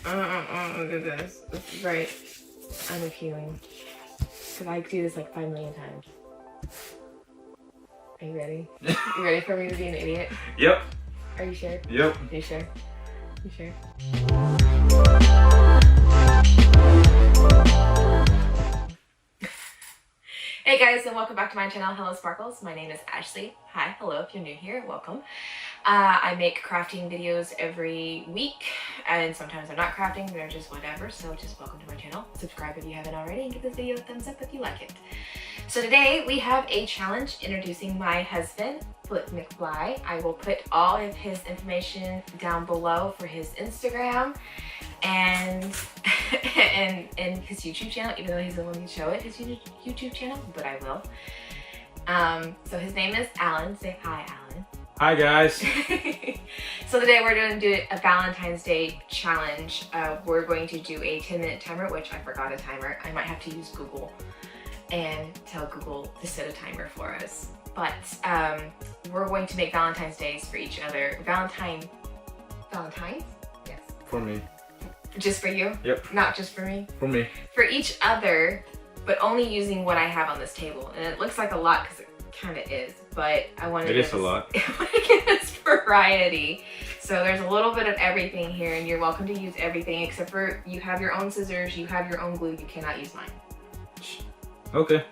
do this. This is very unappealing. Because I do this like 5 million times. Are you ready? You ready for me to be an idiot? Yep. Are you sure? Yep. Are you sure? You sure? Hey guys, and welcome back to my channel, Hello Sparkles. My name is Ashley. Hi, hello, if you're new here, welcome. I make crafting videos every week, and sometimes I'm not crafting, they're just whatever, so just welcome to my channel. Subscribe if you haven't already, and give this video a thumbs up if you like it. So today we have a challenge introducing my husband, FlipMcFly. I will put all of his information down below for his Instagram and his YouTube channel, even though he's the one who show it, his YouTube channel, but I will. So his name is Alan. Say hi, Alan. Hi guys. So today we're going to do a Valentine's Day challenge. We're going to do a 10-minute timer, which I forgot a timer. I might have to use Google and tell Google to set a timer for us. But we're going to make Valentine's Days for each other. Valentines? Yes. For me. Just for you? Yep. Not just for me? For me. For each other, but only using what I have on this table. And it looks like a lot because it kind of is, but I want to It is a lot. I want to give us variety. So there's a little bit of everything here, and you're welcome to use everything except for you have your own scissors, you have your own glue, you cannot use mine. Okay.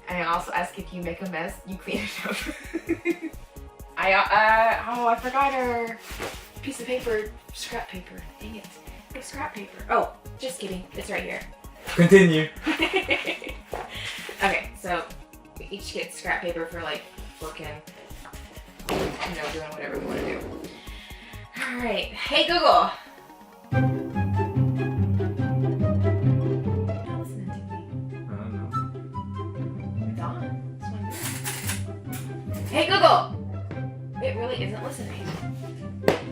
And I also ask if you make a mess, you clean it up. I forgot our piece of paper, scrap paper. Dang it. No scrap paper. Oh, just kidding. It's right here. Continue. Okay, so we each get scrap paper for like working, doing whatever we want to do. All right. Hey Google. Not listening to me. I don't know. It's on. It's on. Hey Google. It really isn't listening.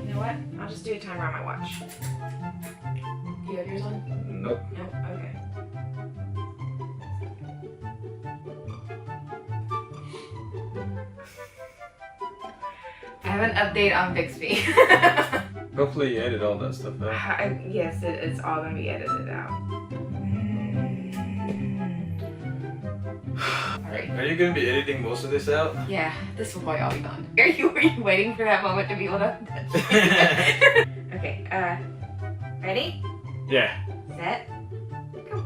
You know what? I'll just do a timer on my watch. You have yours on? Nope. Nope. Okay. I have an update on Bixby. Hopefully you edit all that stuff out. Yes, it's all gonna be edited out. Alright. Are you gonna be editing most of this out? Yeah, this will probably all be gone. Were you waiting for that moment to be able to touch? Okay, ready? Yeah. Set. Go.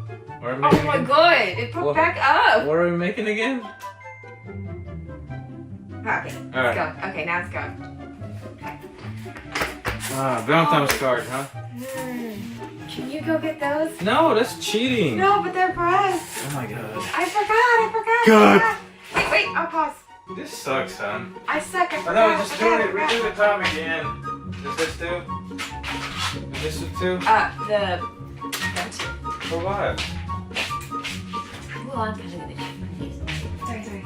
What are we Oh making my again? god, it put back up! What are we making again? Okay, let's go. Okay, now it's going. Okay. Ah, Valentine's card, huh? Can you go get those? No, that's cheating. No, but they're pressed. Oh my god. I forgot. God. Wait, I'll pause. This sucks, son. I suck. I Oh forgot. no, just do it. Redo the time again. Does this do? Does this do too? That too. For what? Hold on, kind of gonna check. Sorry.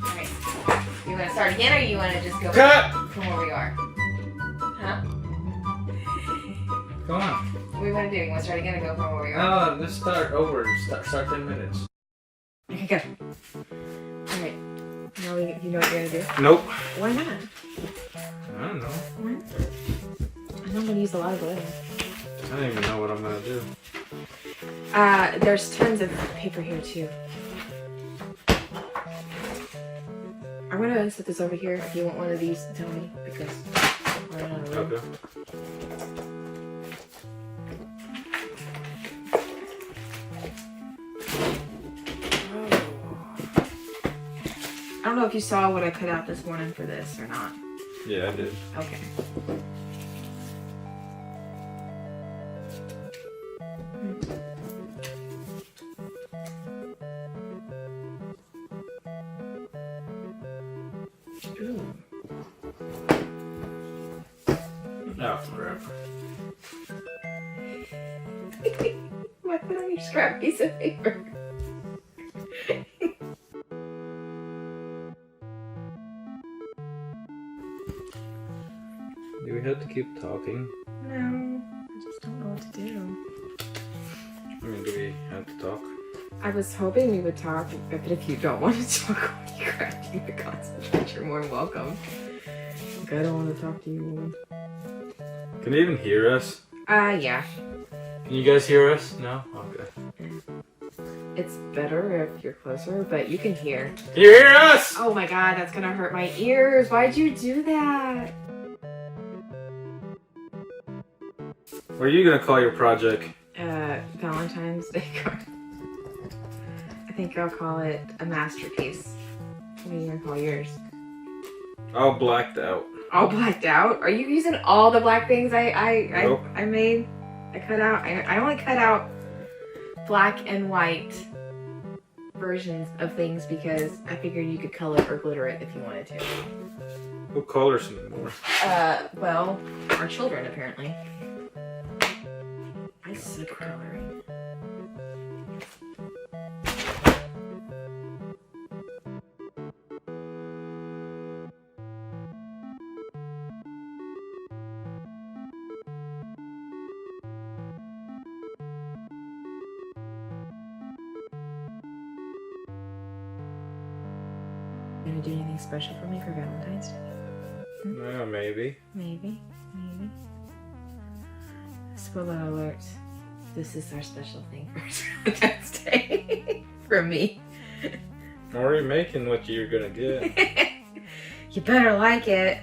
Alright. You wanna start again or you wanna just go Cut! from where we are? Huh? Come on. What do you wanna do? You wanna start again or go from where we are? No, let's start over. Start 10 minutes. Okay, go. Alright. Now you know what you're gonna do? Nope. Why not? I don't know. Why not? I know I'm gonna use a lot of glue. I don't even know what I'm gonna do. There's tons of paper here too. I'm gonna set this over here. If you want one of these, tell me because we're running out of room. Okay. I don't know if you saw what I cut out this morning for this or not. Yeah, I did. Okay. Ooh. Oh, crap. Why put on your scrap piece of paper? Do we have to keep talking? No, I just don't know what to do. I mean, do we have to talk? I was hoping we would talk, but if you don't want to talk when you're crafting the concentrate, you're more welcome. I don't want to talk to you. Can they even hear us? Yeah. Can you guys hear us? No? Okay. It's better if you're closer, but you can hear. Can you hear us? Oh my god, that's gonna hurt my ears. Why'd you do that? What are you gonna call your project? Valentine's Day card. I think I'll call it a masterpiece. What are you gonna call yours? All blacked out. All blacked out? Are you using all the black things Nope. I made? I cut out. I only cut out black and white versions of things because I figured you could color or glitter it if you wanted to. Who colors some more? Well, our children apparently. I suck at coloring. You gonna do anything special for me for Valentine's Day? Yeah, maybe. Maybe. Spoiler alert. This is our special thing for Valentine's Day. For me. I'm already making what you're gonna get. You better like it.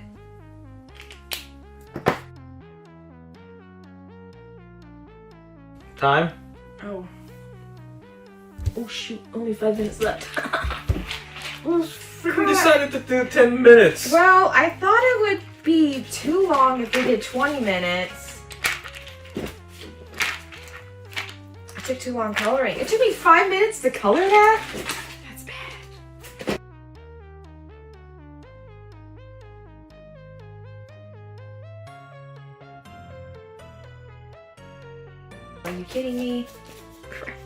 Time? Oh. Oh shoot, only 5 minutes left. Oh, We decided to do 10 minutes. well, I thought it would be too long if we did 20 minutes. I took too long coloring. It took me 5 minutes to color that? That's bad. Are you kidding me? Crap.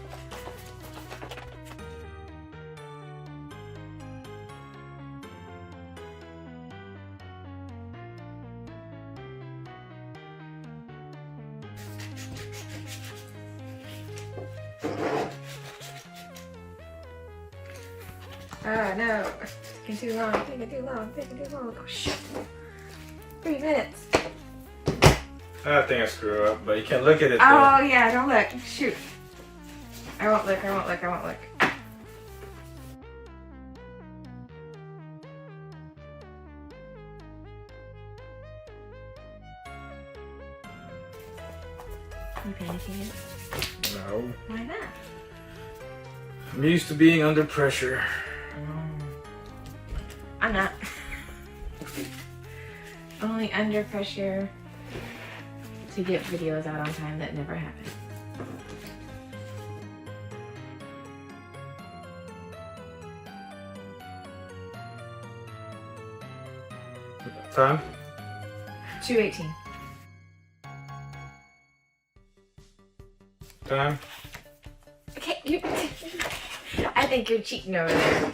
Ah, no. Taking too long, taking too long. Oh, shit. 3 minutes. I think I screw up, but you can't look at it. Oh, yeah, don't look. Shoot. I won't look. You panicking? No. Why not? I'm used to being under pressure. I'm not. Only under pressure to get videos out on time that never happen. Time? 2:18. Time? Okay, you. I think you're cheating over there.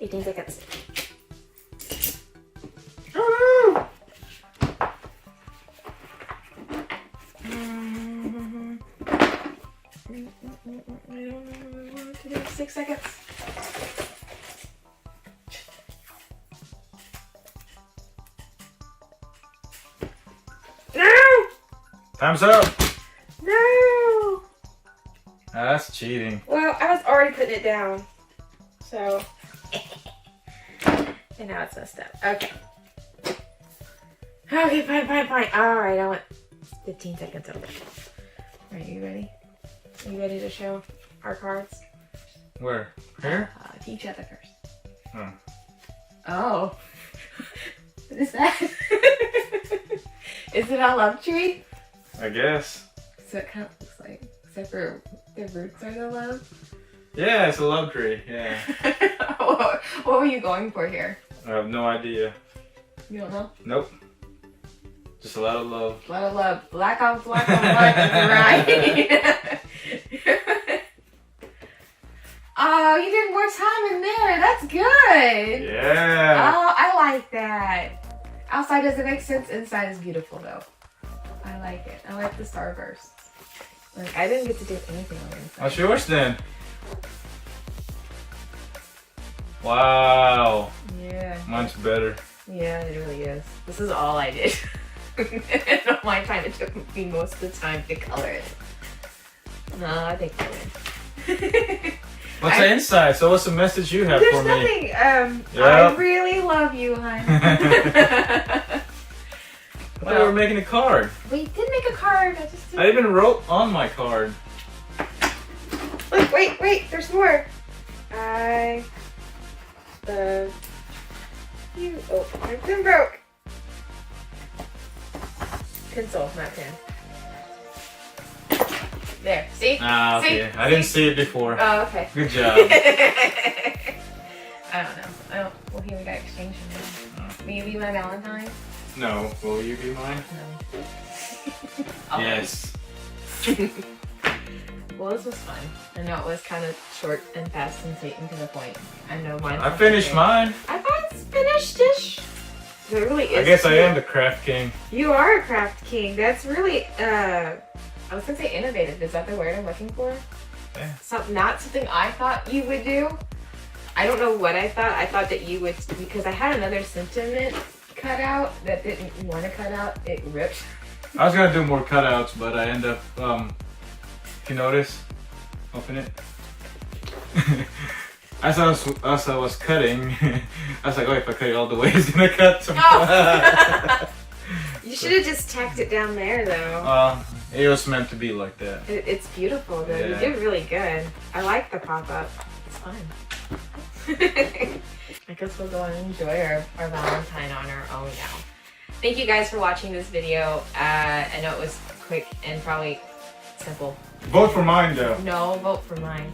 What 18 seconds. Mm-hmm. 6 seconds. No! Time's up! No! That's cheating. Well, I was already putting it down. So. And now it's messed up. Okay. Okay, fine. Alright, I want 15 seconds. Are you ready? Are you ready to show our cards? Where? Here? To each other first. Oh. Oh. What is that? Is it a love tree? I guess. So it kind of looks like, except for the roots are the love. Yeah, it's a love tree. Yeah. What were you going for here? I have no idea. You don't know? Nope. Just a lot of love. A lot of love. Black on black on black is right. Oh, you did more time in there. That's good. Yeah. Oh, I like that. Outside doesn't make sense. Inside is beautiful, though. I like it. I like the starbursts. Like, I didn't get to do anything on the inside. What's yours then? Wow. Yeah. Mine's better. Yeah, it really is. This is all I did. In all my time, it took me most of the time to color it. No, I think I win. What's the inside? So what's the message you have for me? There's nothing. I really love you, hon. I thought we were making a card. We did make a card. I even wrote on my card. Look, wait. There's more. I love you. Oh, my pen broke. Pencil, not pen. There. See? Ah, okay. I didn't see it before. Oh, okay. Good job. I don't know. Well, here we got exchange now. Will you be my Valentine? No. Will you be mine? No. Yes. Well, this was fun. I know it was kind of short and fast and sweet and to the point. I know mine. I finished mine. I thought it's finished-ish. It really is. I guess I am the craft king. You are a craft king. That's really, I was gonna say innovative. Is that the word I'm looking for? Yeah. Not something I thought you would do. I don't know what I thought. I thought that you would, because I had another sentiment cut out that didn't want to cut out. It ripped. I was gonna do more cutouts, but I end up, if you notice, open it. As I was cutting, I was like, oh, if I cut it all the way, it's gonna cut some. Oh. You should have just tacked it down there, though. It was meant to be like that. It's beautiful, though. Yeah. You did really good. I like the pop-up. It's fun. I guess we'll go and enjoy our Valentine on our own now. Thank you guys for watching this video. I know it was quick and probably simple. Vote for mine, though. No, vote for mine.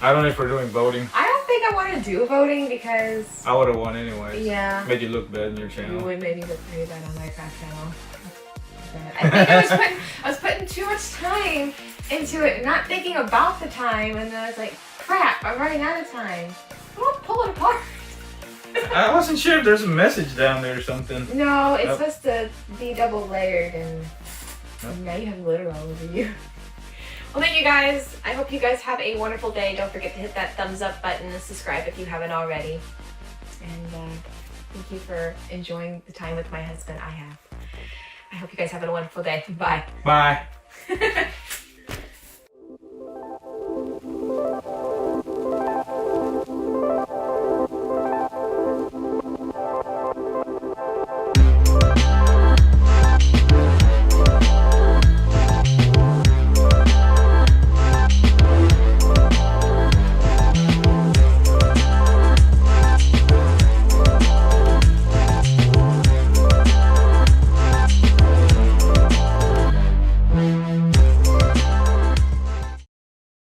I don't know if we're doing voting. I don't think I want to do voting because... I would have won anyways. Yeah. Made you look bad in your You channel. would maybe look pretty bad on my craft channel. I think I was putting too much time into it, not thinking about the time, and then I was like, crap, I'm running out of time. I won't pull it apart. I wasn't sure if there's a message down there or something. No, it's supposed to be double layered, and now you have glitter all over you. Well, thank you guys. I hope you guys have a wonderful day. Don't forget to hit that thumbs up button and subscribe if you haven't already. And thank you for enjoying the time with my husband. I hope you guys have a wonderful day. Bye. Bye.